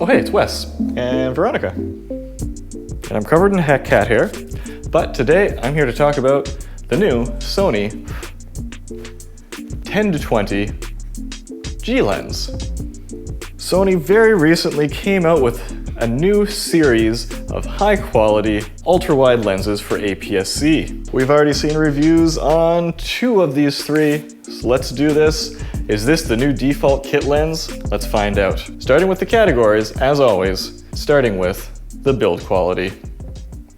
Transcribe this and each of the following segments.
Oh hey, it's Wes and Veronica. And I'm covered in cat hair, but today I'm here to talk about the new Sony 10-20 G lens. Sony very recently came out with a new series of high-quality, ultra-wide lenses for APS-C. We've already seen reviews on 2 of these 3, so let's do this. Is this the new default kit lens? Let's find out. Starting with the categories, as always, starting with the build quality.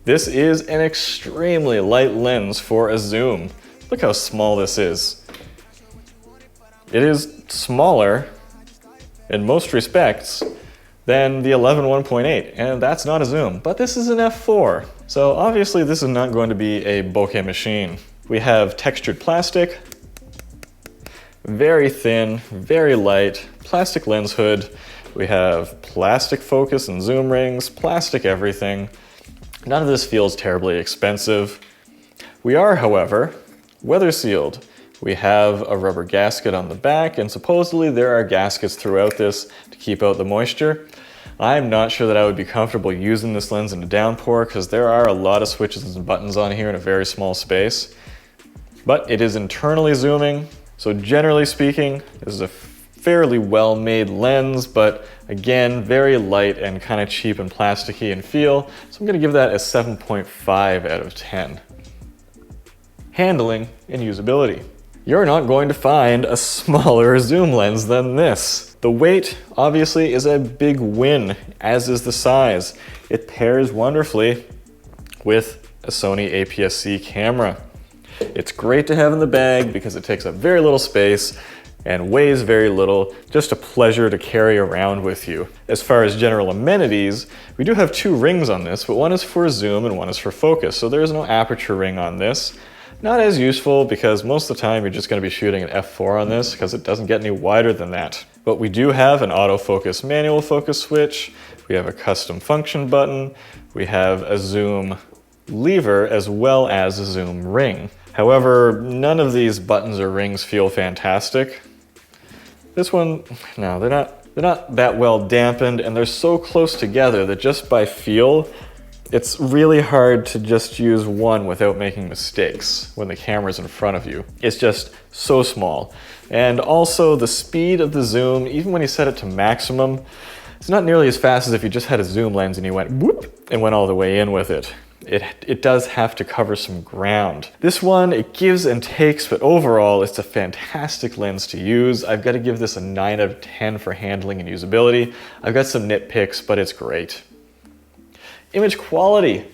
This is an extremely light lens for a zoom. Look how small this is. It is smaller, in most respects, than the 11-1.8, and that's not a zoom, but this is an f4. So obviously this is not going to be a bokeh machine. We have textured plastic, very thin, very light, plastic lens hood. We have plastic focus and zoom rings, plastic everything. None of this feels terribly expensive. We are, however, weather sealed. We have a rubber gasket on the back, and supposedly there are gaskets throughout this to keep out the moisture. I'm not sure that I would be comfortable using this lens in a downpour because there are a lot of switches and buttons on here in a very small space. But it is internally zooming, so generally speaking, this is a fairly well-made lens, but again, very light and kind of cheap and plasticky in feel. So I'm going to give that a 7.5 out of 10. Handling and usability. You're not going to find a smaller zoom lens than this. The weight, obviously, is a big win, as is the size. It pairs wonderfully with a Sony APS-C camera. It's great to have in the bag because it takes up very little space and weighs very little, just a pleasure to carry around with you. As far as general amenities, we do have 2 rings on this, but one is for zoom and one is for focus, so there is no aperture ring on this. Not as useful because most of the time you're just going to be shooting an f4 on this because it doesn't get any wider than that. But we do have an autofocus manual focus switch, we have a custom function button, we have a zoom lever as well as a zoom ring. However, none of these buttons or rings feel fantastic. This one, no, they're not that well dampened, and they're so close together that just by feel, it's really hard to just use one without making mistakes when the camera's in front of you. It's just so small. And also the speed of the zoom, even when you set it to maximum, it's not nearly as fast as if you just had a zoom lens and you went whoop and went all the way in with it. It does have to cover some ground. This one, it gives and takes, but overall, it's a fantastic lens to use. I've got to give this a 9 out of 10 for handling and usability. I've got some nitpicks, but it's great. Image quality.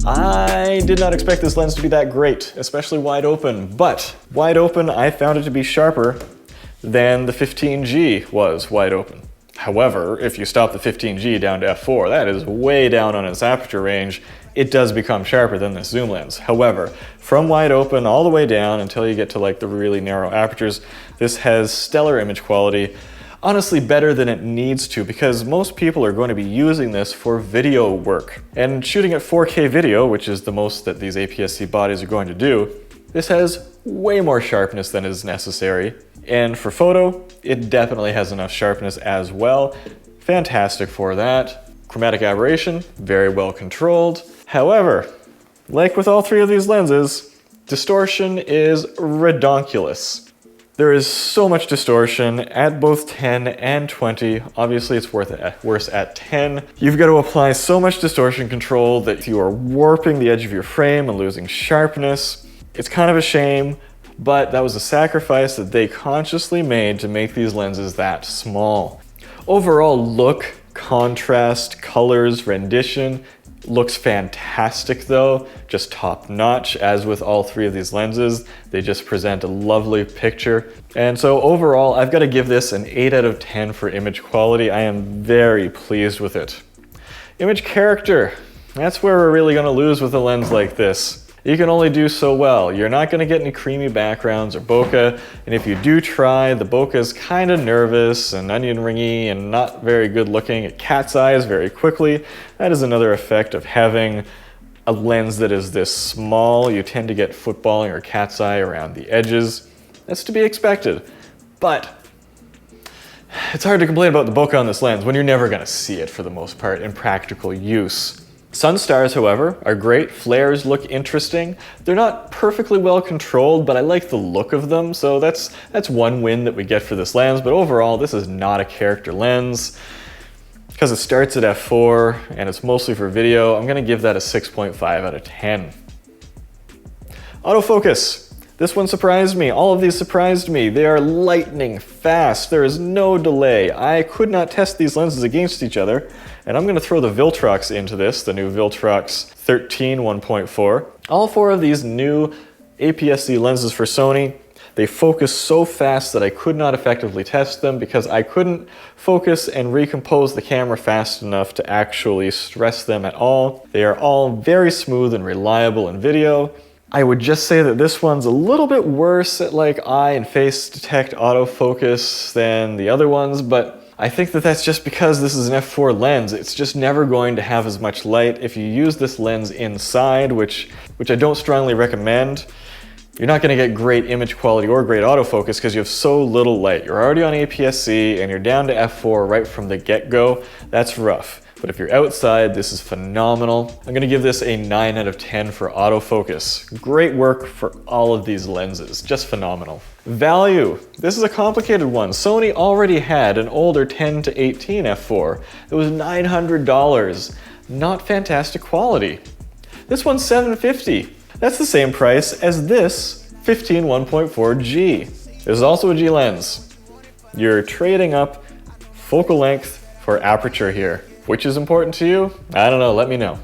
I did not expect this lens to be that great, especially wide open, but wide open I found it to be sharper than the 15G was wide open. However, if you stop the 15G down to f4, that is way down on its aperture range. It does become sharper than this zoom lens. However, from wide open all the way down until you get to like the really narrow apertures, this has stellar image quality. Honestly, better than it needs to, because most people are going to be using this for video work. And shooting at 4K video, which is the most that these APS-C bodies are going to do, this has way more sharpness than is necessary. And for photo, it definitely has enough sharpness as well. Fantastic for that. Chromatic aberration, very well controlled. However, like with all 3 of these lenses, distortion is redonkulous. There is so much distortion at both 10 and 20. Obviously, it's worse at 10. You've got to apply so much distortion control that you are warping the edge of your frame and losing sharpness. It's kind of a shame, but that was a sacrifice that they consciously made to make these lenses that small. Overall look, contrast, colors, rendition, looks fantastic though, just top notch. As with all 3 of these lenses, they just present a lovely picture. And so overall, I've got to give this an 8 out of 10 for image quality. I am very pleased with it. Image character, that's where we're really going to lose with a lens like this. you can only do so well. You're not gonna get any creamy backgrounds or bokeh, and if you do try, the bokeh is kind of nervous and onion ringy and not very good looking. It cat's eyes very quickly. That is another effect of having a lens that is this small. You tend to get footballing or cat's eye around the edges. That's to be expected, but it's hard to complain about the bokeh on this lens when you're never gonna see it for the most part in practical use. Sun stars, however, are great. Flares look interesting. They're not perfectly well controlled, but I like the look of them, so that's one win that we get for this lens, but overall, this is not a character lens. Because it starts at f4 and it's mostly for video, I'm gonna give that a 6.5 out of 10. Autofocus. This one surprised me. All of these surprised me. They are lightning fast. There is no delay. I could not test these lenses against each other, and I'm going to throw the Viltrox into this, the new Viltrox 13 1.4. All four of these new APS-C lenses for Sony, they focus so fast that I could not effectively test them because I couldn't focus and recompose the camera fast enough to actually stress them at all. They are all very smooth and reliable in video. I would just say that this one's a little bit worse at like eye and face detect autofocus than the other ones, but I think that that's just because this is an f4 lens. It's just never going to have as much light. If you use this lens inside, which I don't strongly recommend, you're not going to get great image quality or great autofocus because you have so little light. You're already on APS-C and you're down to f4 right from the get-go. That's rough. But if you're outside, this is phenomenal. I'm gonna give this a 9 out of 10 for autofocus. Great work for all of these lenses, just phenomenal. Value, this is a complicated one. Sony already had an older 10 to 18 f4. It was $900, not fantastic quality. This one's $750. That's the same price as this 15 1.4G. This is also a G lens. You're trading up focal length for aperture here. Which is important to you? I don't know, let me know.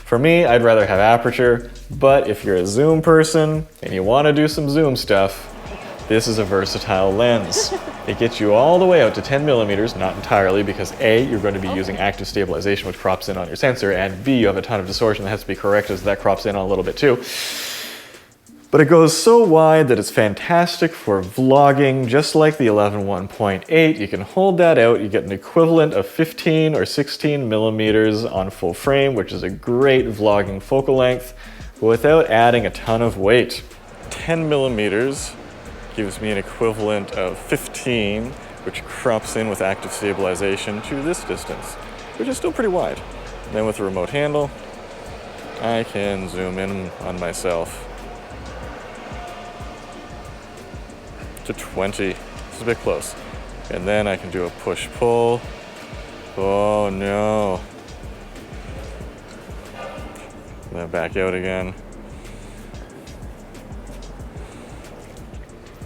For me, I'd rather have aperture, but if you're a zoom person and you want to do some zoom stuff, this is a versatile lens. It gets you all the way out to 10 millimeters, not entirely, because A, you're going to be using active stabilization, which crops in on your sensor, and B, you have a ton of distortion that has to be corrected, so that crops in on a little bit too. But it goes so wide that it's fantastic for vlogging, just like the 11 1.8. You can hold that out, you get an equivalent of 15 or 16 millimeters on full frame, which is a great vlogging focal length, without adding a ton of weight. 10 millimeters gives me an equivalent of 15, which crops in with active stabilization to this distance, which is still pretty wide. And then with the remote handle, I can zoom in on myself to 20. It's a bit close. And then I can do a push-pull. Oh no. And then back out again.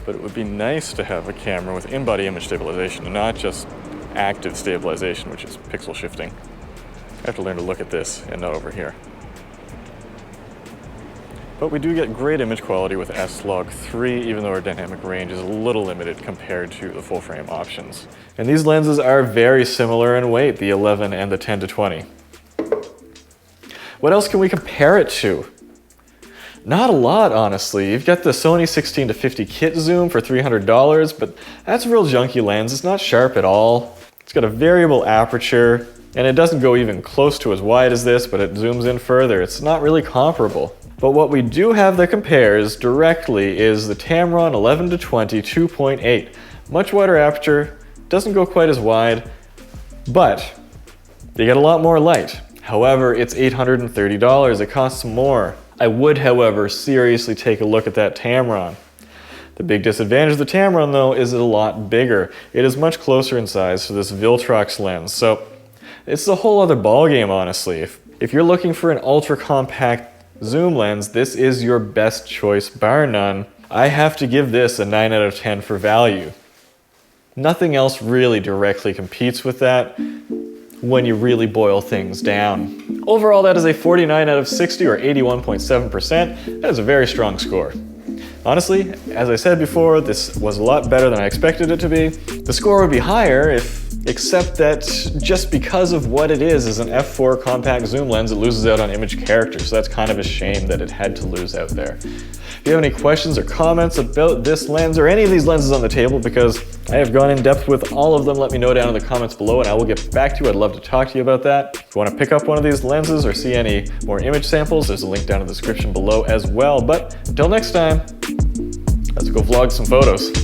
But it would be nice to have a camera with in-body image stabilization and not just active stabilization, which is pixel shifting. I have to learn to look at this and not over here. But we do get great image quality with Slog 3, even though our dynamic range is a little limited compared to the full frame options. And these lenses are very similar in weight, the 11 and the 10 to 20. What else can we compare it to? Not a lot, honestly. You've got the Sony 16 to 50 kit zoom for $300, but that's a real junky lens. It's not sharp at all. It's got a variable aperture, and it doesn't go even close to as wide as this, but it zooms in further. It's not really comparable. But what we do have that compares directly is the Tamron 11 to 20 2.8. Much wider aperture, doesn't go quite as wide, but you get a lot more light. However, it's $830, it costs more. I would, however, seriously take a look at that Tamron. The big disadvantage of the Tamron, though, is it's a lot bigger. It is much closer in size to this Viltrox lens, so it's a whole other ballgame, honestly. If you're looking for an ultra-compact zoom lens, this is your best choice, bar none. I have to give this a 9 out of 10 for value. Nothing else really directly competes with that when you really boil things down. Overall, that is a 49 out of 60 or 81.7%. That is a very strong score. Honestly, as I said before, this was a lot better than I expected it to be. The score would be higher if except that just because of what it is an f4 compact zoom lens, it loses out on image character, so that's kind of a shame that it had to lose out there. If you have any questions or comments about this lens or any of these lenses on the table, because I have gone in depth with all of them, let me know down in the comments below and I will get back to you. I'd love to talk to you about that. If you want to pick up one of these lenses or see any more image samples, there's a link down in the description below as well. But until next time, let's go vlog some photos.